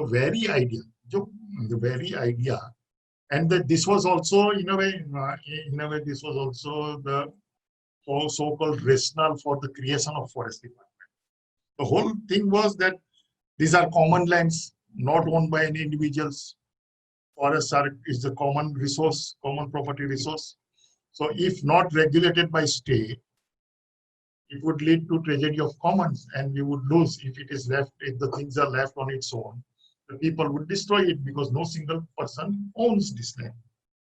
The very idea, the very idea, and that this was also this was also the so-called rationale for the creation of forest department. The whole thing was that these are common lands, not owned by any individuals. Forests is the common resource, common property resource. So if not regulated by state, it would lead to tragedy of commons, and we would lose if it is left, if the things are left on its own. The people would destroy it because no single person owns this land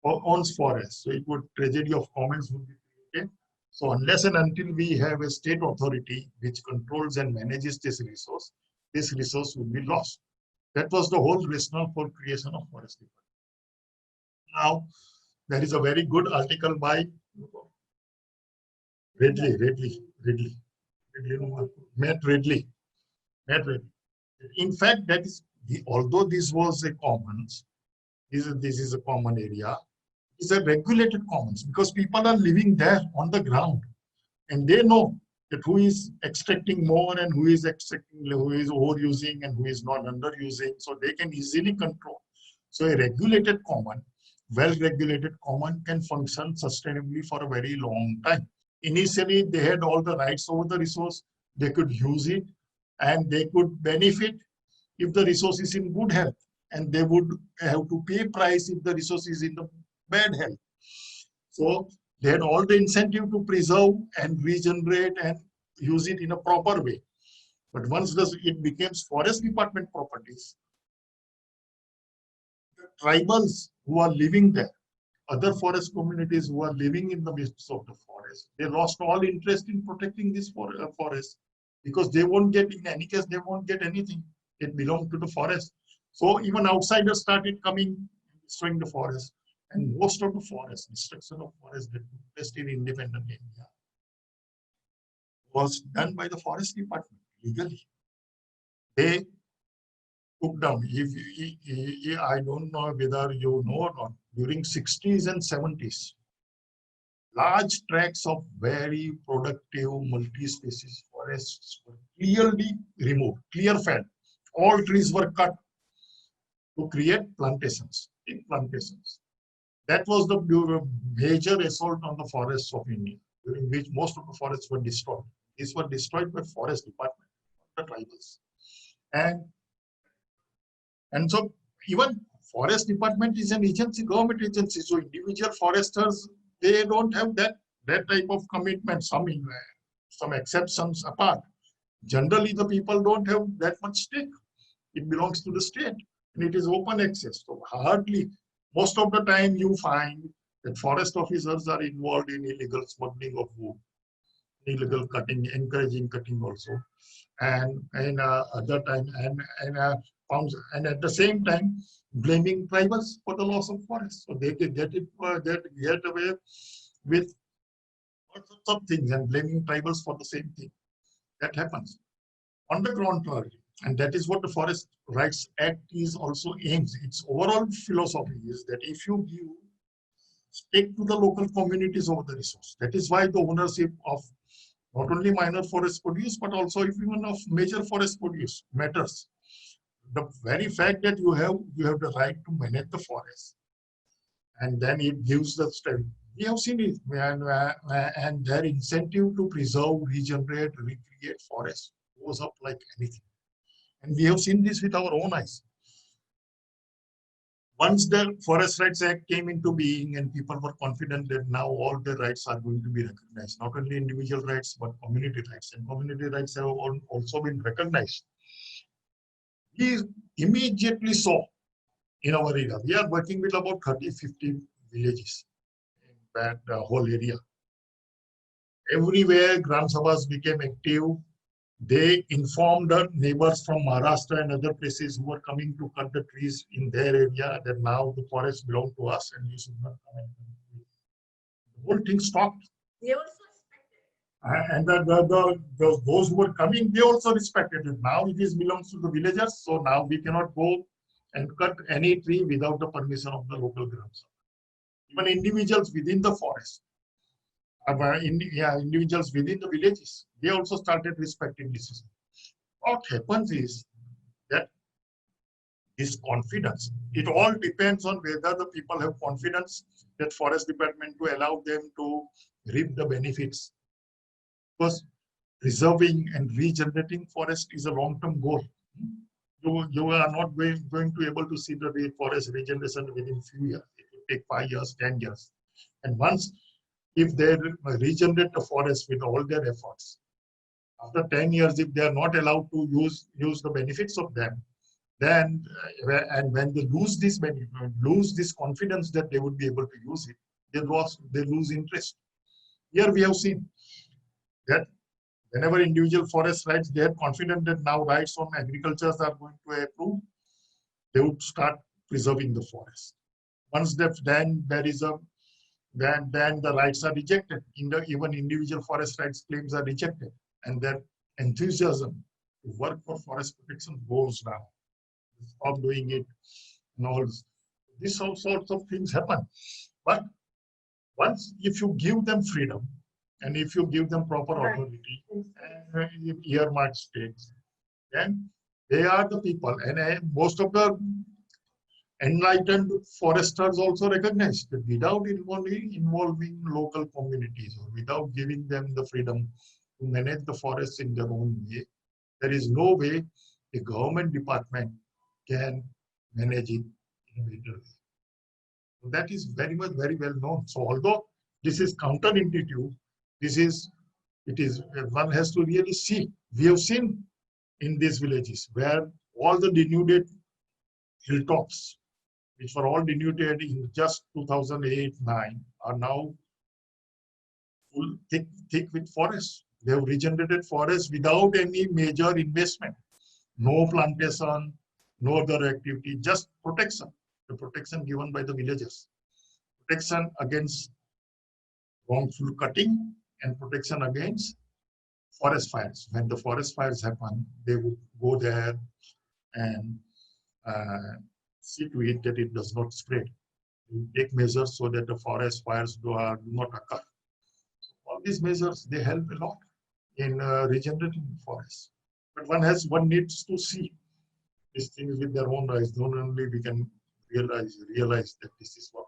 or owns forest. So it would tragedy of commons would be created. So unless and until we have a state authority which controls and manages this resource would be lost. That was the whole rationale for creation of forest department. Now, there is a very good article by Matt Ridley. In fact, that is, although this was a commons, this is a common area, it's a regulated commons because people are living there on the ground, and they know that who is extracting more and who is overusing and who is not underusing, so they can easily control. So a regulated common, well-regulated common can function sustainably for a very long time. Initially, they had all the rights over the resource, they could use it, and they could benefit if the resource is in good health, and they would have to pay price if the resource is in the bad health. So they had all the incentive to preserve and regenerate and use it in a proper way. But once it becomes forest department properties, the tribals who are living there, other forest communities who are living in the midst of the forest, they lost all interest in protecting this forest because they won't get, in any case, they won't get anything. It belonged to the forest. So even outsiders started coming, destroying the forest. And most of the forest, destruction of forest that took place in independent India was done by the forest department legally. They took down, I don't know whether you know or not, during 60s and 70s, large tracts of very productive multi-species forests were clearly removed, clear felled. All trees were cut to create plantations, big plantations. That was the major assault on the forests of India, during which most of the forests were destroyed. These were destroyed by forest department, the tribals. And so even forest department is an agency, government agency. So individual foresters, they don't have that type of commitment, some exceptions apart. Generally, the people don't have that much stake. It belongs to the state and it is open access. So hardly, most of the time you find that forest officers are involved in illegal smuggling of wood, illegal cutting, encouraging cutting also, and other time and at the same time blaming tribals for the loss of forest. So they can get away with all sorts of things and blaming tribals for the same thing. That happens. On the contrary, and that is what the Forest Rights Act is also aims. Its overall philosophy is that if you give stake to the local communities over the resource, that is why the ownership of not only minor forest produce, but also even of major forest produce matters. The very fact that you have the right to manage the forest, and then it gives the strength. We have seen it, and their incentive to preserve, regenerate, recreate forest goes up like anything. And we have seen this with our own eyes. Once the Forest Rights Act came into being and people were confident that now all the rights are going to be recognized, not only individual rights, but community rights, and community rights have also been recognized. We immediately saw in our area, we are working with about 30-50 villages in that whole area. Everywhere Gram Sabhas became active. They informed the neighbors from Maharashtra and other places who were coming to cut the trees in their area that now the forests belong to us and you should not come and cut the trees. The whole thing stopped. They also respected. And those who were coming, they also respected it. Now it belongs to the villagers, so now we cannot go and cut any tree without the permission of the local Gram Sabha. Even individuals within the forest. Individuals within the villages, they also started respecting this system. What happens is that this confidence. It all depends on whether the people have confidence that forest department to allow them to reap the benefits. Because preserving and regenerating forest is a long-term goal. You are not going to able to see the forest regeneration within few years. It will take 5 years, 10 years. And once, if they regenerate the forest with all their efforts, after 10 years, if they are not allowed to use the benefits of them, then, and when they lose this benefit, lose this confidence that they would be able to use it, they lose interest. Here we have seen that whenever individual forest rights, they are confident that now rights on agriculture are going to approve, they would start preserving the forest. Once then there is a then the rights are rejected. Even individual forest rights claims are rejected, and their enthusiasm to work for forest protection goes down. Stop doing it, and all this all sorts of things happen. But once, if you give them freedom, and if you give them proper authority and earmark states, then they are the people. And most of the enlightened foresters also recognize that without involving local communities or without giving them the freedom to manage the forests in their own way, there is no way a government department can manage it in a better way. So that is very well known. So although this is counterintuitive, one has to really see. We have seen in these villages where all the denuded hilltops, which were all denuded in just 2008-9, are now full thick with forests. They have regenerated forests without any major investment. No plantation, no other activity, just protection. The protection given by the villagers. Protection against wrongful cutting and protection against forest fires. When the forest fires happen, they would go there and see to it that it does not spread. We take measures so that the forest fires do not occur. All these measures, they help a lot in regenerating forests. But one needs to see these things with their own eyes. Not only we can realize that this is what